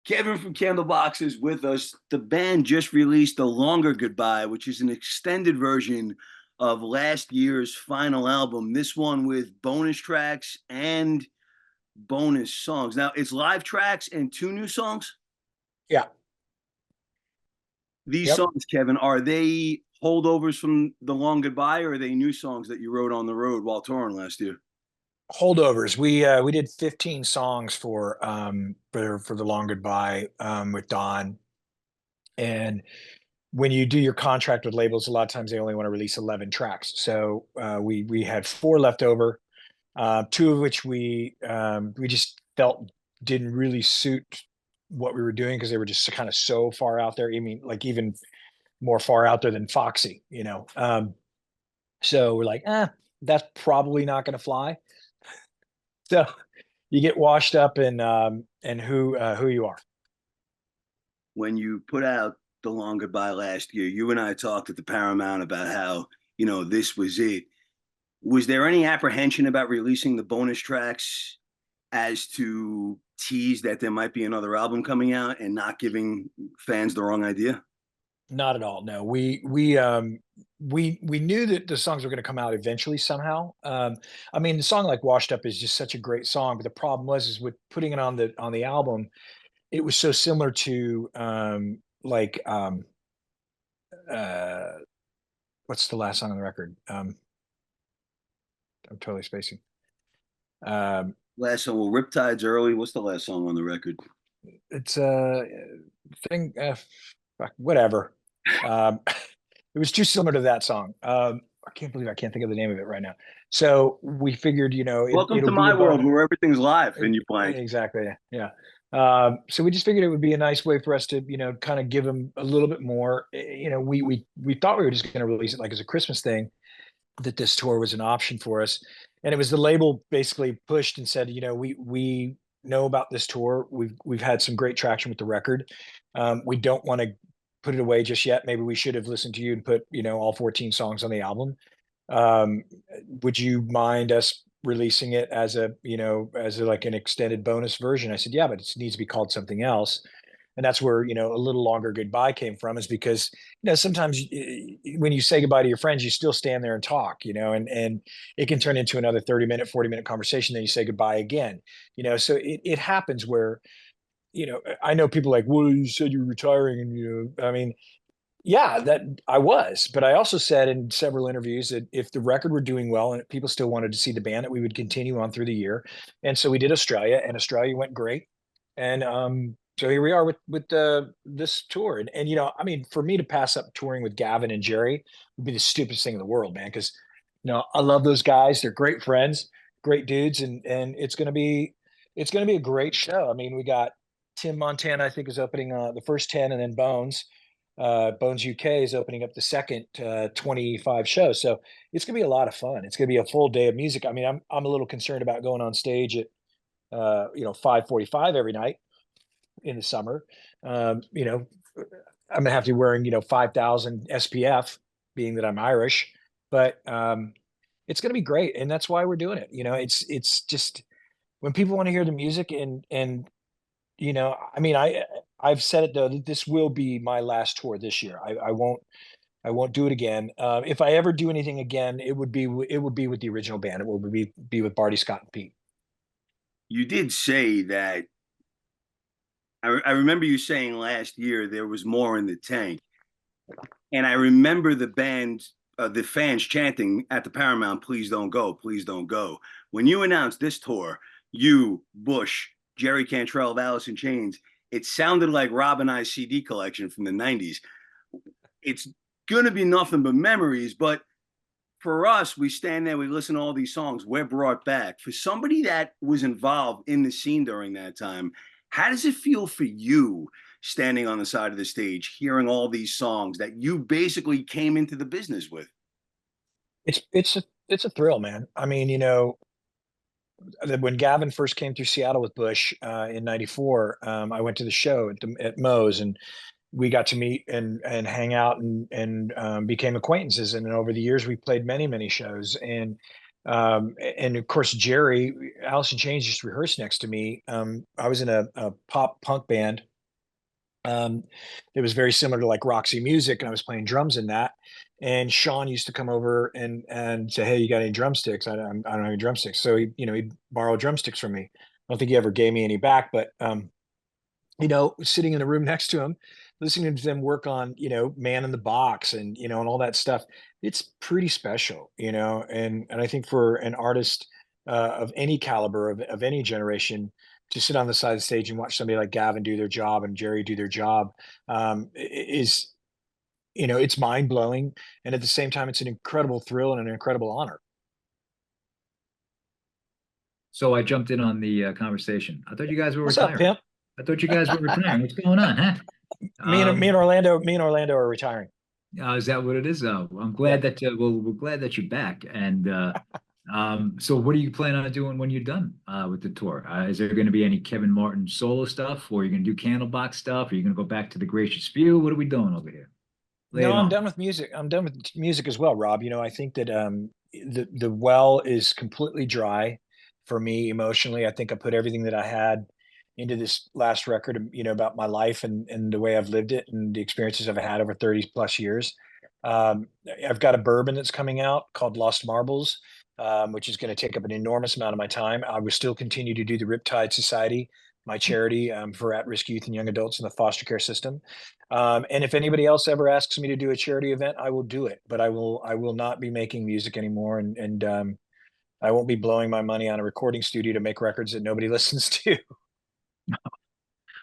Kevin from Candlebox is with us. The band just released a longer goodbye, which is an extended version of last year's final album. This one with bonus tracks and bonus songs. Now it's live tracks and two new songs. Yeah. These Yep. songs, Kevin, are they holdovers from the long goodbye, or are they new songs that you wrote on the road while touring last year? Holdovers. We did 15 songs for the long goodbye with Don. And when you do your contract with labels, a lot of times they only want to release 11 tracks. So we had four left over, two of which we just felt didn't really suit what we were doing because they were just kind of so far out there. I mean, like even more far out there than Foxy, you know. So we're like, that's probably not going to fly. So you get washed up in and who you are. When you put out the long goodbye last year, you and I talked at the Paramount about how, this was it. Was there any apprehension about releasing the bonus tracks as to tease that there might be another album coming out and not giving fans the wrong idea? Not at all. No, we knew that the songs were going to come out eventually somehow. I mean, the song like "Washed Up" is just such a great song, but the problem was is with putting it on the album, it was so similar to uh, what's the last song on the record? I'm totally spacing. Um, Last song, well, Riptide's early. What's the last song on the record? it's a thing. Whatever. Um, it was too similar to that song. I can't believe I can't think of the name of it right now. So we figured, Welcome it'll to be my about world where everything's live and you blank. exactly, yeah. So we just figured it would be a nice way for us to, kind of give them a little bit more. We thought we were just going to release it like as a Christmas thing, that this tour was an option for us, and it was the label basically pushed and said, we know about this tour. We've had some great traction with the record. We don't want to put it away just yet. Maybe we should have listened to you and put, all 14 songs on the album. Um, would you mind us releasing it as like an extended bonus version? I said, yeah, but it needs to be called something else. And that's where, a little longer goodbye came from, is because, sometimes when you say goodbye to your friends, you still stand there and talk, and it can turn into another 30-minute, 40-minute conversation. Then you say goodbye again, so it happens where, I know people like, well, you said you're retiring, and I mean, yeah, that I was, but I also said in several interviews that if the record were doing well and people still wanted to see the band, that we would continue on through the year. And so we did Australia, and Australia went great. And so here we are with this tour. And I mean, for me to pass up touring with Gavin and Jerry would be the stupidest thing in the world, man. Because I love those guys. They're great friends, great dudes, and it's gonna be a great show. I mean, we got Tim Montana, I think, is opening the first 10, and then Bones UK is opening up the second 25 shows. So it's gonna be a lot of fun. It's gonna be a full day of music. I mean, I'm a little concerned about going on stage at 5:45 every night in the summer. I'm gonna have to be wearing 5,000 SPF, being that I'm Irish, but it's gonna be great, and that's why we're doing it. It's just when people want to hear the music, and I mean, I've said it though, that this will be my last tour this year. I won't do it again. If I ever do anything again, it would be with the original band. It will be with Barty, Scott, and Pete. You did say that. I remember you saying last year there was more in the tank. And I remember the fans chanting at the Paramount, please don't go, please don't go. When you announced this tour, you, Bush, Jerry Cantrell of Alice in Chains, it sounded like Rob and I's CD collection from the 90s. It's going to be nothing but memories, but for us, we stand there, we listen to all these songs, we're brought back. For somebody that was involved in the scene during that time, how does it feel for you standing on the side of the stage, hearing all these songs that you basically came into the business with? It's a thrill, man. I mean, when Gavin first came through Seattle with Bush in '94, I went to the show at Moe's, and we got to meet and hang out and became acquaintances. And then over the years, we played many, many shows. And of course, Jerry, Alice in Chains just rehearsed next to me. I was in a pop punk band Um, it was very similar to like Roxy Music, and I was playing drums in that. And Sean used to come over and say, "Hey, you got any drumsticks? I don't have any drumsticks." So he borrowed drumsticks from me. I don't think he ever gave me any back, but sitting in the room next to him, listening to them work on, Man in the Box and, and all that stuff, it's pretty special, and I think for an artist of any caliber, of any generation, to sit on the side of the stage and watch somebody like Gavin do their job and Jerry do their job, is, it's mind blowing. And at the same time, it's an incredible thrill and an incredible honor. So I jumped in on the conversation. I thought you guys were What's up, retiring. pimp? I thought you guys were retiring. What's going on, huh? Me and Orlando are retiring. Is that what it is? I'm glad Yeah. that we're glad that you're back. And so what are you planning on doing when you're done with the tour? Is there going to be any Kevin Martin solo stuff, or are you going to do Candlebox stuff? Are you going to go back to the Gracious Few? What are we doing over here? Lay No, it I'm on. done with music. I'm done with music as well, Rob. I think that the well is completely dry for me emotionally. I think I put everything that I had into this last record, about my life and the way I've lived it and the experiences I've had over 30 plus years. Um, I've got a bourbon that's coming out called Lost Marbles, which is going to take up an enormous amount of my time. I will still continue to do the Riptide Society, my charity for at-risk youth and young adults in the foster care system. And if anybody else ever asks me to do a charity event, I will do it. But I will not be making music anymore, and I won't be blowing my money on a recording studio to make records that nobody listens to.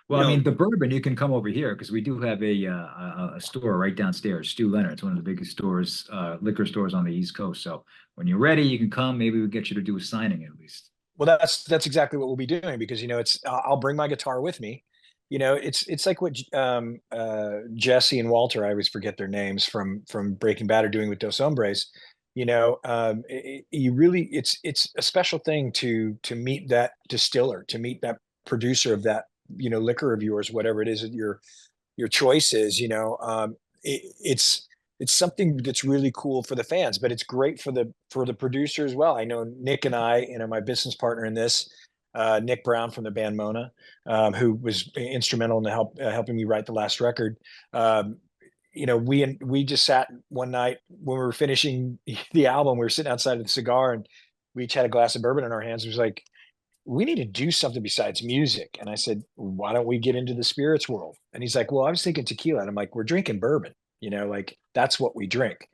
Well, You I mean, know, the bourbon, you can come over here because we do have a store right downstairs, Stu Leonard's, one of the biggest stores, liquor stores on the East Coast. So when you're ready, you can come. Maybe we'll get you to do a signing at least. Well, that's exactly what we'll be doing because it's I'll bring my guitar with me. It's like what Jesse and Walter, I always forget their names from Breaking Bad, are doing with Dos Hombres. You really it's a special thing to meet that distiller, to meet that producer of that liquor of yours, whatever it is that your choice is. It's something that's really cool for the fans, but it's great for the producer as well. I know Nick and I, my business partner in this, Nick Brown from the band Mona, who was instrumental in helping me write the last record. Um, we just sat one night when we were finishing the album. We were sitting outside of the cigar, and we each had a glass of bourbon in our hands. It was like, we need to do something besides music. And I said, why don't we get into the spirits world? And he's like, well, I was thinking tequila. And I'm like, we're drinking bourbon, like that's what we drink.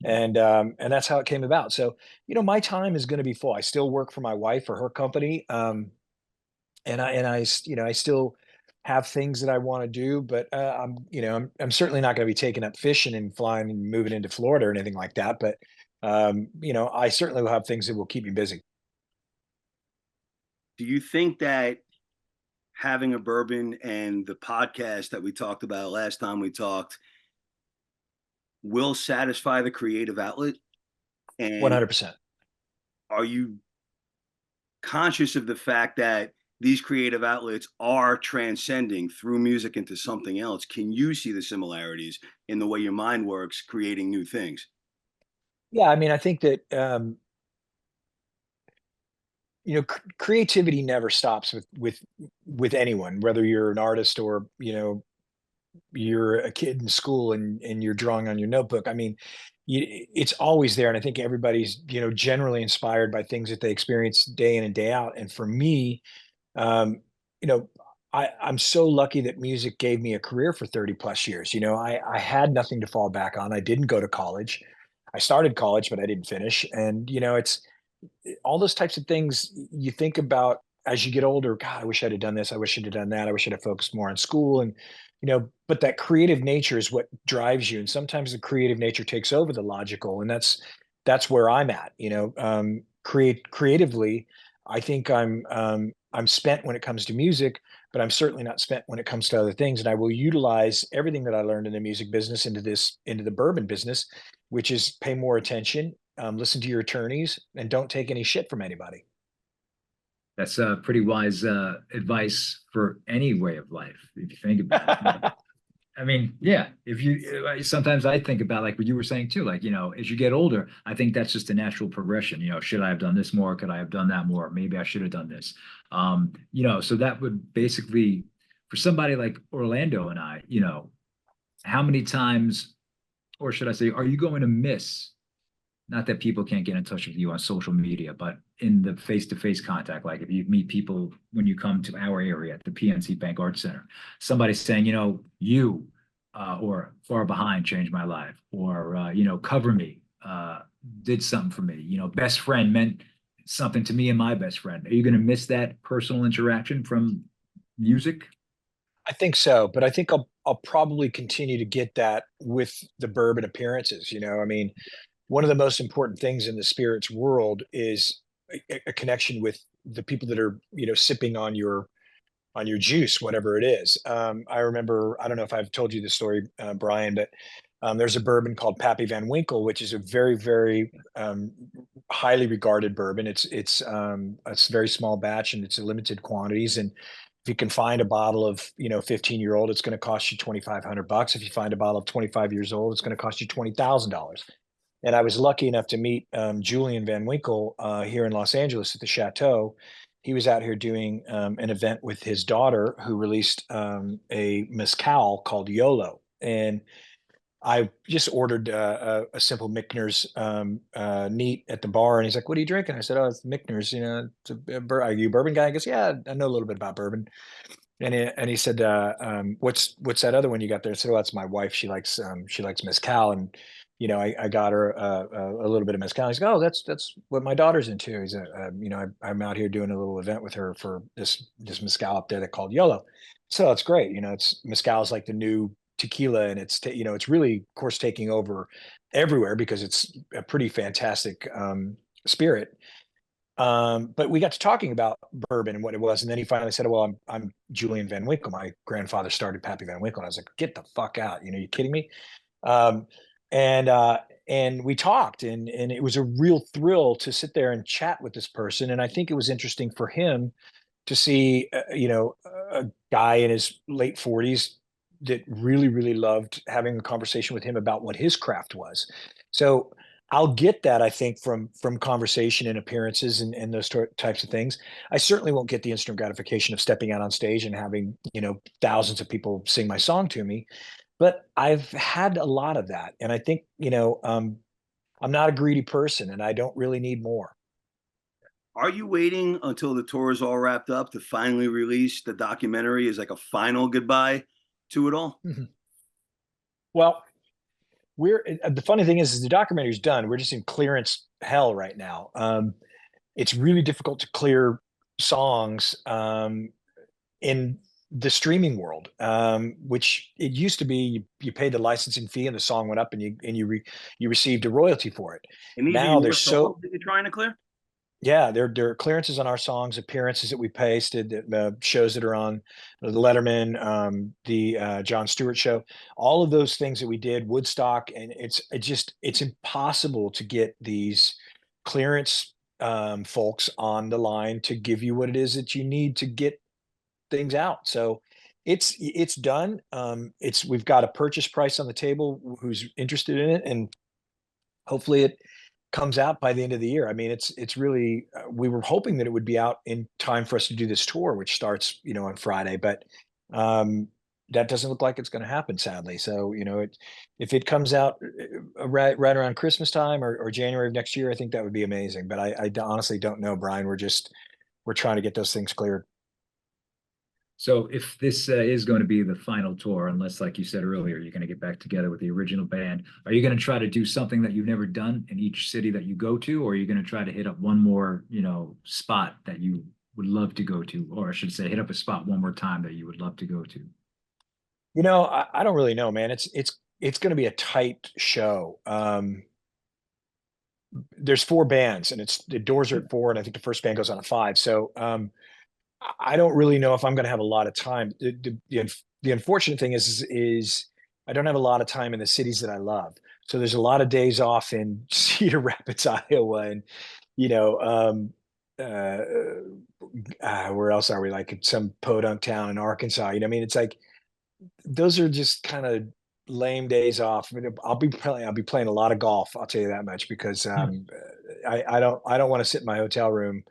And that's how it came about. So, my time is going to be full. I still work for my wife for her company. And I still have things that I want to do, but I'm certainly not going to be taking up fishing and flying and moving into Florida or anything like that. But, I certainly will have things that will keep me busy. do you think that having a bourbon and the podcast that we talked about last time we talked will satisfy the creative outlet? And 100%. are you conscious of the fact that these creative outlets are transcending through music into something else? Can you see the similarities in the way your mind works, creating new things? Yeah, I mean, I think that creativity never stops with anyone, whether you're an artist or you're a kid in school and you're drawing on your notebook. I mean, it's always there, and I think everybody's generally inspired by things that they experience day in and day out. And for me, um, you know, I'm so lucky that music gave me a career for 30 plus years. I had nothing to fall back on. I didn't go to college. I started college, but I didn't finish. And it's all those types of things you think about as you get older. God, I wish I'd have done this. I wish I'd have done that. I wish I'd have focused more on school. And but that creative nature is what drives you. And sometimes the creative nature takes over the logical, and that's where I'm at. Creatively, I think I'm spent when it comes to music, but I'm certainly not spent when it comes to other things. And I will utilize everything that I learned in the music business into the bourbon business, which is pay more attention, listen to your attorneys, and don't take any shit from anybody. That's pretty wise advice for any way of life, if you think about it. I mean, yeah, if you sometimes I think about like what you were saying too, like, as you get older, I think that's just a natural progression. Should I have done this more? Could I have done that more? Maybe I should have done this. So that would basically for somebody like Orlando and I, you know, how many times, or should I say, are you going to miss, not that people can't get in touch with you on social media, but in the face-to-face contact, like if you meet people when you come to our area at the PNC Bank Arts Center, somebody saying, you know, you or Far Behind changed my life, or you know, Cover Me did something for me, you know, Best Friend meant something to me and my best friend. Are you going to miss that personal interaction from music? I think so, but I think I'll probably continue to get that with the bourbon appearances. You know, I mean, one of the most important things in the spirits world is a connection with the people that are, you know, sipping on your juice, whatever it is. I remember, I don't know if I've told you the story, Brian, but there's a bourbon called Pappy Van Winkle, which is a very, very highly regarded bourbon. It's a very small batch and it's a limited quantities. And if you can find a bottle of, you know, 15-year-old, it's going to cost you $2,500. If you find a bottle of 25 years old, it's going to cost you $20,000. And I was lucky enough to meet Julian Van Winkle here in Los Angeles at the Chateau. He was out here doing an event with his daughter, who released a mezcal called YOLO. And I just ordered a simple Michner's neat at the bar, and he's like, "What are you drinking?" I said, "Oh, it's Michner's. You know, are you a bourbon guy?" I guess, "Yeah, I know a little bit about bourbon." And he said, what's that other one you got there?" I said, "Oh, that's my wife. She likes mezcal." And you know, I got her a little bit of mezcal. He's like, "Oh, that's what my daughter's into." He's you know, I'm out here doing a little event with her for this mezcal up there that called YOLO. So it's great. You know, it's mezcal is like the new tequila, and you know, it's really, of course, taking over everywhere because it's a pretty fantastic spirit. But we got to talking about bourbon and what it was, and then he finally said, "Well, I'm Julian Van Winkle. My grandfather started Pappy Van Winkle." And I was like, "Get the fuck out! You know, you kidding me?" Um, and we talked, and it was a real thrill to sit there and chat with this person. And I think it was interesting for him to see, you know, a guy in his late 40s that really, really loved having a conversation with him about what his craft was. So I'll get that, I think, from conversation and appearances and those types of things. I certainly won't get the instant gratification of stepping out on stage and having, you know, thousands of people sing my song to me, but I've had a lot of that. And I think, you know, I'm not a greedy person and I don't really need more. Are you waiting until the tour is all wrapped up to finally release the documentary as like a final goodbye to it all? Mm-hmm. Well, the funny thing is the documentary's done. We're just in clearance hell right now. It's really difficult to clear songs in the streaming world, which it used to be you paid the licensing fee and the song went up and you received a royalty for it. And these are Now your there's songs so that you're trying to clear? yeah, there are clearances on our songs, appearances that we pasted, shows that are on the Letterman, the Jon Stewart show, all of those things that we did, Woodstock, and it's impossible to get these clearance folks on the line to give you what it is that you need to get things out. So it's done. We've got a purchase price on the table who's interested in it, and hopefully it comes out by the end of the year. I mean, it's really we were hoping that it would be out in time for us to do this tour, which starts, you know, on Friday, but um, that doesn't look like it's going to happen, sadly. So, you know, if it comes out right around Christmas time or January of next year, I think that would be amazing. But I honestly don't know, Brian. We're trying to get those things cleared. So if this is going to be the final tour, unless, like you said earlier, you're going to get back together with the original band, are you going to try to do something that you've never done in each city that you go to, or are you going to try to hit up one more, you know, spot that you would love to go to, or I should say, hit up a spot one more time that you would love to go to? You know, I don't really know, man. It's going to be a tight show. There's four bands, and it's the doors are at four, and I think the first band goes on at five. So I don't really know if I'm going to have a lot of time. The unfortunate thing is I don't have a lot of time in the cities that I love. So there's a lot of days off in Cedar Rapids, Iowa, and you know, uh, where else are we? Like in some podunk town in Arkansas. You know, I mean, it's like those are just kind of lame days off. I mean, I'll be playing a lot of golf. I'll tell you that much because I don't want to sit in my hotel room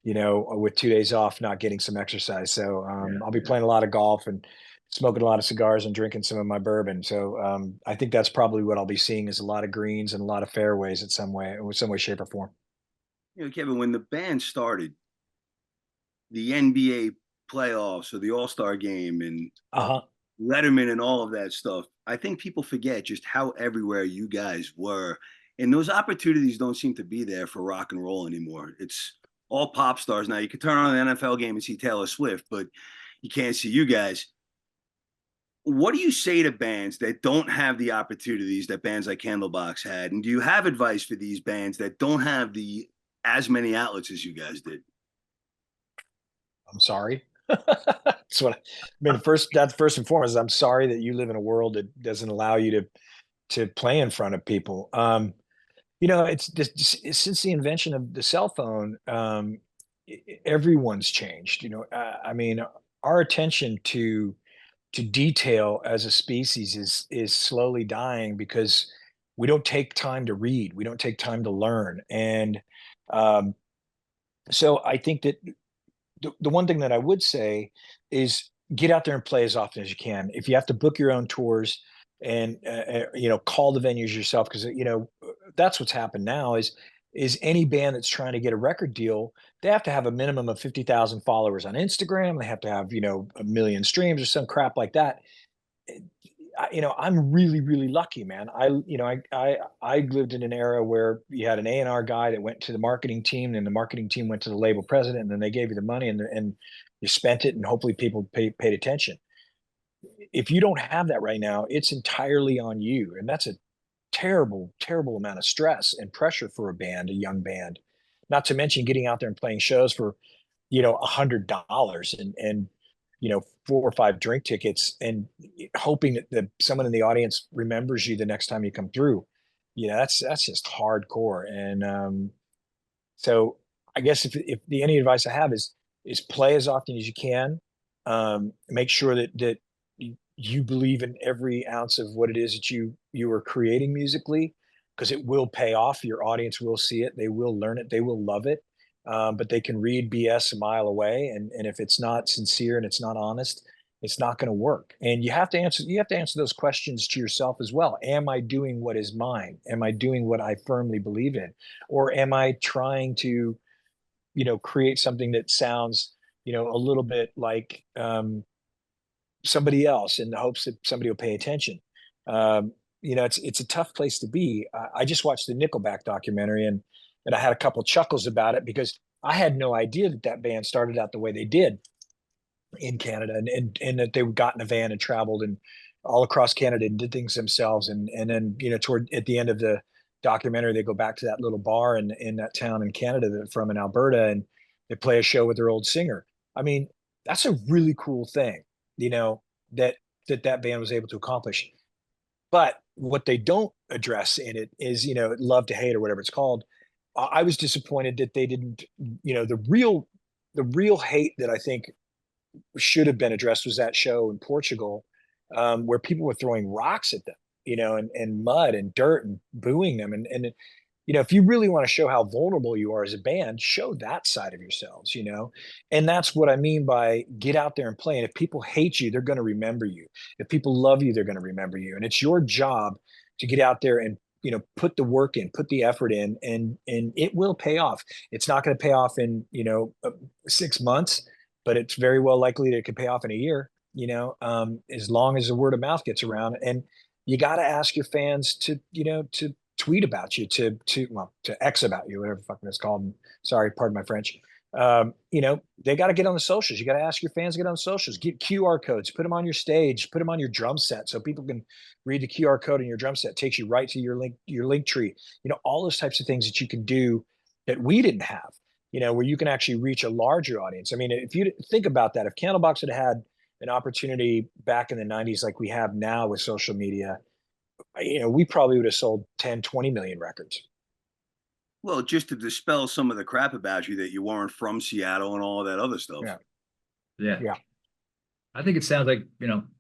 with 2 days off, not getting some exercise. So I'll be Yeah. playing a lot of golf and smoking a lot of cigars and drinking some of my bourbon. So I think that's probably what I'll be seeing is a lot of greens and a lot of fairways in some way, shape, or form. Kevin, when the band started, the NBA playoffs or the All-Star game and Uh-huh. Letterman and all of that stuff, I think people forget just how everywhere you guys were. And those opportunities don't seem to be there for rock and roll anymore. It's all pop stars now. You can turn on an NFL game and see Taylor Swift, but you can't see you guys. What do you say to bands that don't have the opportunities that bands like Candlebox had? And do you have advice for these bands that don't have the as many outlets as you guys did? I'm sorry. That's what I mean. That's first and foremost. I'm sorry that you live in a world that doesn't allow you to play in front of people. It's just since the invention of the cell phone, everyone's changed. I mean, our attention to detail as a species is slowly dying because we don't take time to read, we don't take time to learn, and um, so I think that the one thing that I would say is get out there and play as often as you can. If you have to book your own tours and call the venues yourself, because that's what's happened now is any band that's trying to get a record deal, they have to have a minimum of 50,000 followers on Instagram. They have to have 1 million streams or some crap like that. I'm really, really lucky, man. I lived in an era where you had an A&R guy that went to the marketing team, and the marketing team went to the label president, and then they gave you the money, and you spent it, and hopefully people paid attention. If you don't have that right now, it's entirely on you, and that's a terrible, terrible amount of stress and pressure for a young band. Not to mention getting out there and playing shows for $100 and 4 or 5 drink tickets and hoping that someone in the audience remembers you the next time you come through. That's just hardcore. And so I guess if the any advice I have is play as often as you can. Make sure that you believe in every ounce of what it is that you are creating musically, because it will pay off. Your audience will see it, they will learn it, they will love it. But they can read BS a mile away, and if it's not sincere and it's not honest, it's not going to work. And you have to answer those questions to yourself as well. Am I doing what is mine? Am I doing what I firmly believe in? Or am I trying to create something that sounds a little bit like somebody else in the hopes that somebody will pay attention? It's a tough place to be. I just watched the Nickelback documentary, and I had a couple chuckles about it because I had no idea that band started out the way they did in Canada, and that they got in a van and traveled and all across Canada and did things themselves. And then toward at the end of the documentary, they go back to that little bar in that town in Canada that from in Alberta, and they play a show with their old singer. I mean, that's a really cool thing, that band was able to accomplish. But what they don't address in it is, love to hate or whatever it's called. I was disappointed that they didn't, the real hate that I think should have been addressed was that show in Portugal, where people were throwing rocks at them, and mud and dirt and booing them. And if you really want to show how vulnerable you are as a band, show that side of yourselves, and that's what I mean by get out there and play. And if people hate you, they're going to remember you. If people love you, they're going to remember you. And it's your job to get out there and put the work in, put the effort in, and it will pay off. It's not going to pay off in 6 months, but it's very well likely that it could pay off in a year, as long as the word of mouth gets around. And you got to ask your fans to tweet about you, to X about you, whatever fucking it's called. Sorry, pardon my French. They got to get on the socials. You got to ask your fans to get on the socials, get QR codes, put them on your stage, put them on your drum set so people can read the QR code in your drum set. It takes you right to your link tree. All those types of things that you can do that we didn't have, where you can actually reach a larger audience. I mean, if you think about that, if Candlebox had an opportunity back in the 90s like we have now with social media, we probably would have sold 10, 20 million records. Well, just to dispel some of the crap about you that you weren't from Seattle and all that other stuff. Yeah. I think it sounds like,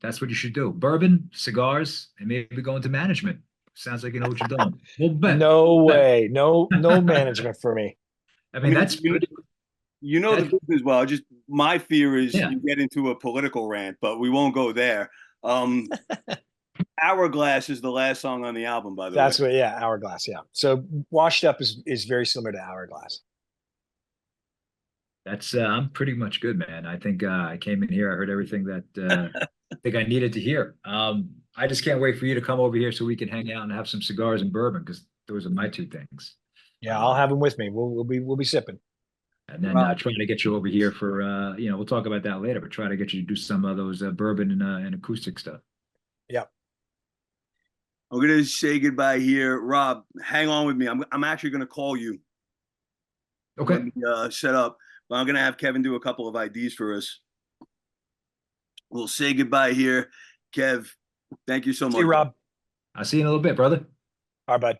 that's what you should do. Bourbon, cigars, and maybe go into management. Sounds like you know what you're doing. Well, no way. No management for me. I mean, that's good. You know the business well. Just my fear is Yeah. you get into a political rant, but we won't go there. Hourglass is the last song on the album, by the way. That's what, yeah, Hourglass. Yeah. So Washed Up is very similar to Hourglass. That's I'm pretty much good, man. I think I came in here, I heard everything that I think I needed to hear. I just can't wait for you to come over here so we can hang out and have some cigars and bourbon because those are my two things. Yeah, I'll have them with me. We'll be sipping. And then trying to get you over here for we'll talk about that later, but try to get you to do some of those bourbon and acoustic stuff. Yeah. I'm gonna say goodbye here. Rob, hang on with me. I'm actually gonna call you. Okay. Let me set up. But I'm gonna have Kevin do a couple of IDs for us. We'll say goodbye here. Kev, thank you so much. See you, Rob. I'll see you in a little bit, brother. All right, bud.